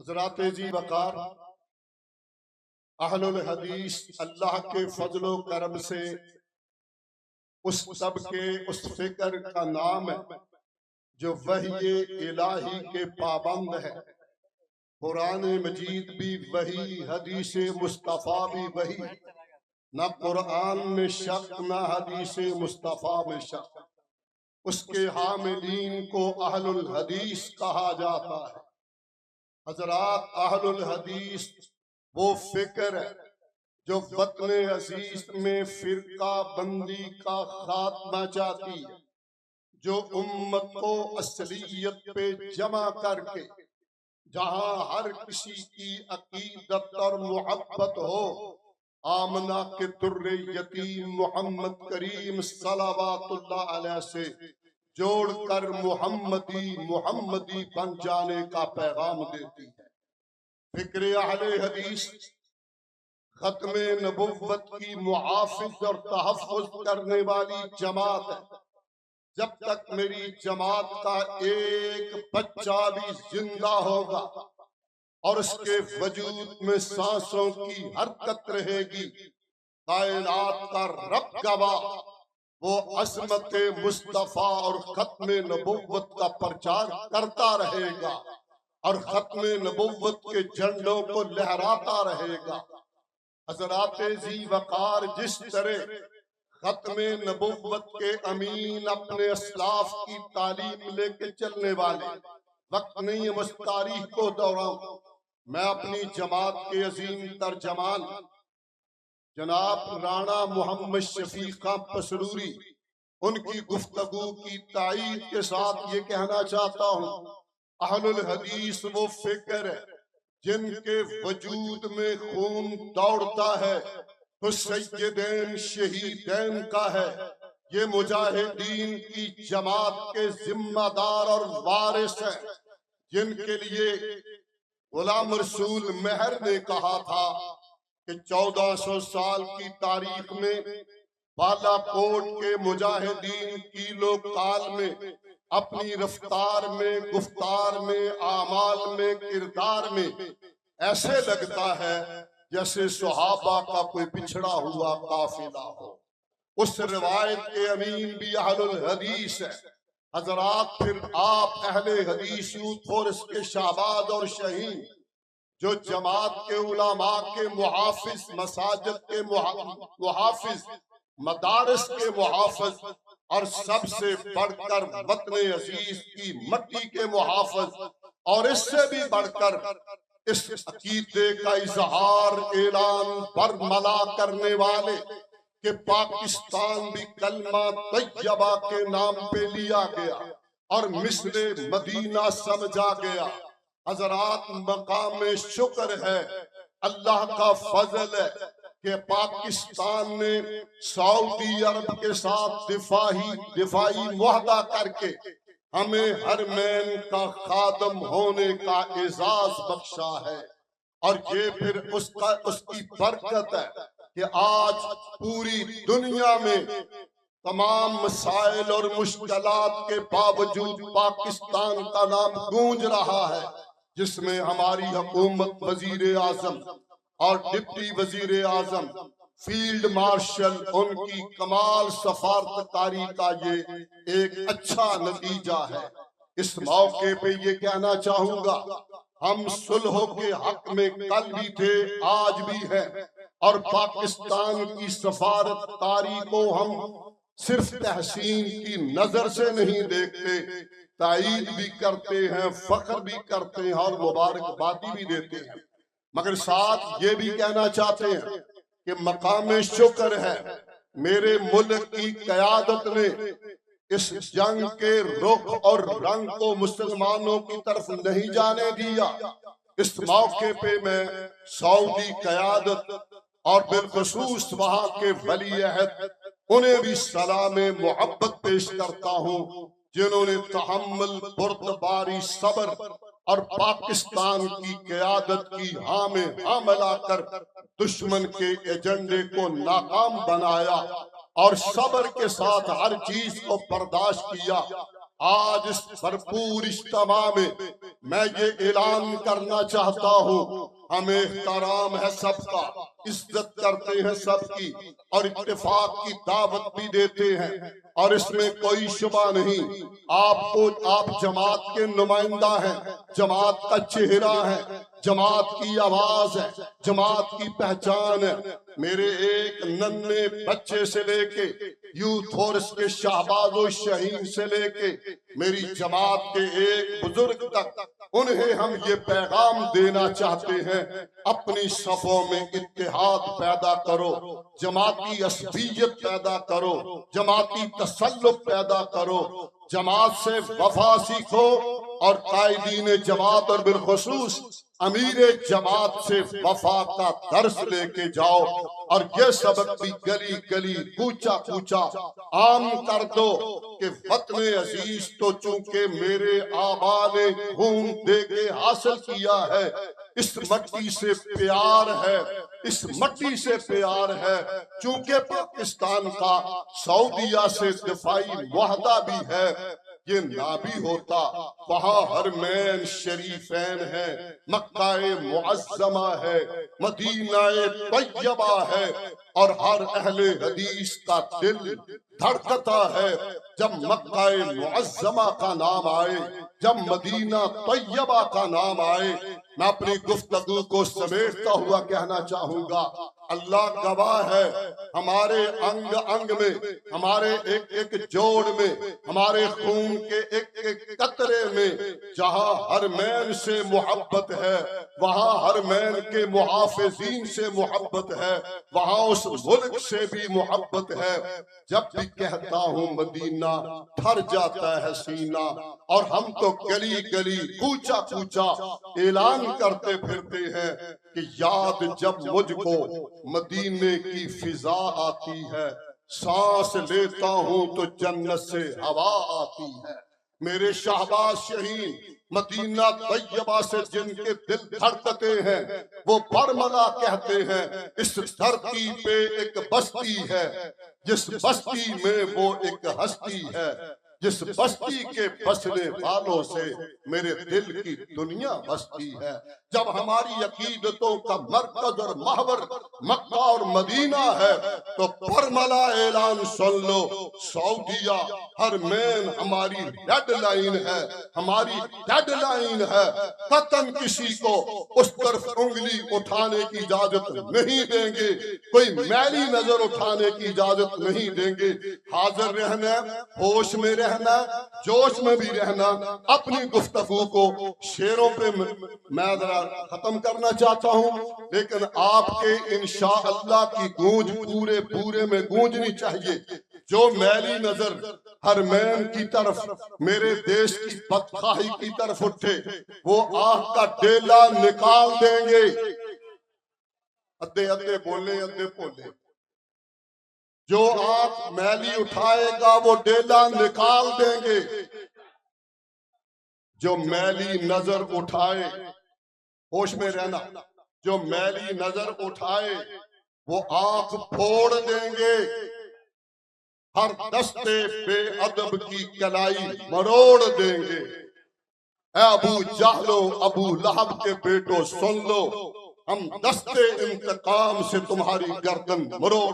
حضرات جی وقار اہل الحدیث اللہ کے فضل و کرم سے اس طبقے اس فکر کا نام ہے جو وحی الہی کے پابند ہے۔ قرآن مجید بھی وحی، حدیث مصطفیٰ بھی وحی، نہ قرآن میں شک نہ حدیث مصطفیٰ میں شک۔ اس کے حاملین کو اہل الحدیث کہا جاتا ہے۔ حضرات، اہل الحدیث وہ فکر ہے جو وطن عزیز میں فرقہ بندی کا خاتمہ چاہتی ہے، جو امت کو اصلیت پہ جمع کر کے جہاں ہر کسی کی عقیدت اور محبت ہو، آمنہ کے در یتیم محمد کریم صلوات اللہ علیہ سے جوڑ کر محمدی بن جانے کا پیغام دیتی ہے۔ فکر اہل حدیث ختم نبوت کی محافظ اور تحفظ کرنے والی جماعت ہے۔ جب تک میری جماعت کا ایک بچہ بھی زندہ ہوگا اور اس کے وجود میں سانسوں کی حرکت رہے گی، کائنات کا رب گواہ، وہ عظمت مصطفیٰ اور ختم نبوت کا پرچار کرتا رہے گا اور ختم نبوت کے جھنڈوں کو لہراتا رہے گا۔ حضرات ذی وقار، جس طرح ختم نبوت کے امین اپنے اسلاف کی تعلیم لے کے چلنے والے، وقت نہیں ہے اس تاریخ کو دہراؤں، میں اپنی جماعت کے عظیم ترجمان جناب رانا محمد شفیق خان پسروری، ان کی گفتگو کی تائید کے ساتھ یہ کہنا چاہتا ہوں، اہل الحدیث وہ فکر ہے جن کے وجود میں خون دوڑتا ہے تو سیدین شہیدین کا ہے۔ یہ مجاہدین کی جماعت کے ذمہ دار اور وارث ہیں، جن کے لیے غلام رسول مہر نے کہا تھا کہ 1400 سال کی تاریخ میں بالا کوٹ کے مجاہدین کیلو کال میں اپنی رفتار میں، گفتار میں، اعمال میں، کردار میں ایسے لگتا ہے جیسے صحابہ کا کوئی بچھڑا ہوا قافلہ ہو۔ اس روایت کے امین بھی اہل الحدیث ہے۔ حضرات، پھر آپ اہل حدیث یوتھ فورس کے شہباز اور شہین، جو جماعت کے علماء کے محافظ، مساجد کے محافظ، مدارس کے محافظ، اور سب سے بڑھ کر وطن عزیز کی مٹی کے محافظ، اور اس سے بھی بڑھ کر اس عقیدے کا اظہار اعلان برملا کرنے والے کہ پاکستان بھی کلمہ طیبہ کے نام پہ لیا گیا اور مثل مدینہ سمجھا گیا۔ حضرات، مقام شکر ہے، اللہ کا فضل ہے کہ پاکستان نے سعودی عرب کے ساتھ دفاعی معاہدہ کر کے ہمیں حرمین کا خادم ہونے کا اعزاز بخشا ہے، اور یہ پھر اس کی برکت ہے کہ آج پوری دنیا میں تمام مسائل اور مشکلات کے باوجود پاکستان کا نام گونج رہا ہے، جس میں ہماری حکومت، وزیر اعظم اور ڈپٹی وزیر اعظم، فیلڈ مارشل، ان کی کمال سفارت کاری کا یہ ایک اچھا نتیجہ ہے۔ اس موقع پہ یہ کہنا چاہوں گا، ہم صلح کے حق میں کل بھی تھے، آج بھی ہیں، اور پاکستان کی سفارت کاری کو ہم صرف تحسین کی نظر سے نہیں دیکھتے، تائید بھی کرتے ہیں، فخر بھی کرتے ہیں اور مبارکبادی بھی دیتے ہیں، مگر ساتھ یہ بھی کہنا چاہتے ہیں کہ مقام شکر ہے میرے ملک کی قیادت نے اس جنگ کے رخ اور رنگ کو مسلمانوں کی طرف نہیں جانے دیا۔ اس موقع پہ میں سعودی قیادت اور بالخصوص وہاں کے ولی عہد، انہیں بھی سلام محبت پیش کرتا ہوں، جنہوں نے تحمل، بردباری، صبر اور پاکستان کی قیادت کی ہاں میں ہاں ملا کر دشمن کے ایجنڈے کو ناکام بنایا اور صبر کے ساتھ ہر چیز کو برداشت کیا۔ آج اس بھرپور اجتماع میں یہ اعلان کرنا چاہتا ہوں، ہمیں احترام ہے سب کا، عزت کرتے ہیں سب کی، اور اتفاق کی دعوت بھی دیتے ہیں، اور اس میں کوئی شبہ نہیں۔ آپ جماعت کے نمائندہ ہیں، جماعت کا چہرہ ہے، جماعت کی آواز ہے، جماعت کی پہچان ہے۔ میرے ایک ننھے بچے سے لے کے یوتھ فورس کے شہباز و شہین سے لے کے میری جماعت کے ایک بزرگ تک، انہیں ہم یہ پیغام دینا چاہتے ہیں، اپنی صفوں میں اتحاد پیدا کرو، جماعتی عصبیت پیدا کرو، جماعتی تسلط پیدا کرو، جماعت سے وفا سیکھو، اور قائدین جماعت اور بالخصوص امیر جماعت سے وفا کا درس لے کے جاؤ، اور یہ سبق بھی گلی گلی کوچا کوچا عام کر دو کہ وطن عزیز تو چونکہ میرے آبا نے خون دے کے حاصل کیا ہے، اس مٹی سے پیار ہے، اس مٹی سے پیار ہے، چونکہ پاکستان کا سعودیہ سے دفاعی معاہدہ بھی ہے۔ یہ نہ بھی ہوتا، وہاں حرمین شریفین ہے، مکہ معظمہ ہے، مدینہ طیبہ ہے، اور ہر اہل حدیث کا دل دھڑکتا ہے جب مکہ معظمہ کا نام آئے، جب مدینہ طیبہ کا نام آئے۔ میں اپنی گفتگو کو سمیٹتا ہوا کہنا چاہوں گا، اللہ گواہ ہے، ہمارے انگ انگ میں، ہمارے ایک ایک جوڑ میں، ہمارے خون کے ایک ایک قطرے میں جہاں حرمین سے محبت ہے، وہاں حرمین کے محافظین سے محبت ہے، وہاں اس ملک سے بھی محبت ہے۔ جب بھی کہتا ہوں مدینہ، تھر جاتا ہے سینہ، اور ہم تو گلی گلی کوچا کوچا اعلان کرتے پھرتے ہیں کہ یاد جب مجھ کو مدینے کی فضا آتی ہے، سانس لیتا ہوں تو جنت سے ہوا آتی ہے۔ میرے شہباز شہین مدینہ طیبہ سے جن کے دل دھڑکتے ہیں، وہ برملا کہتے ہیں، اس دھرتی پہ ایک بستی ہے، جس بستی میں وہ ایک ہستی ہے، جس بستی کے بسنے والوں سے میرے دل کی دنیا بستی ہے۔ جب ہماری عقیدتوں کا مرکز اور محور مکہ اور مدینہ ہے تو برملا اعلان سن لو، سعودیہ حرمین ہماری ڈیڈ لائن ہے، ہماری ڈیڈ لائن ہے۔ قطعاً کسی کو اس طرف انگلی اٹھانے کی اجازت نہیں دیں گے، کوئی میلی نظر اٹھانے کی اجازت نہیں دیں گے۔ حاضر رہنا، ہوش میں رہنا، جوش میں بھی رہنا۔ اپنی گفتگو کو شعروں پہ میں ذرا ختم کرنا چاہتا ہوں، لیکن آپ کے انشاءاللہ کی گونج پورے پورے میں گونجنی چاہیے۔ جو میلی نظر حرمین کی طرف، میرے دیش کی بدخواہی کی طرف اٹھے، وہ آہ کا ڈیلا نکال دیں گے۔ ادھے ادھے بولے، ادھے بولے۔ جو آنکھ میلی اٹھائے گا وہ ڈیلا نکال دیں گے، جو میلی نظر اٹھائے، ہوش میں رہنا، جو میلی نظر اٹھائے وہ آنکھ پھوڑ دیں گے، ہر دستے بے ادب کی کلائی مروڑ دیں گے۔ اے ابو جہل و ابو لہب کے بیٹو سن لو، ہم دستے انتقام سے تمہاری گردن مروڑ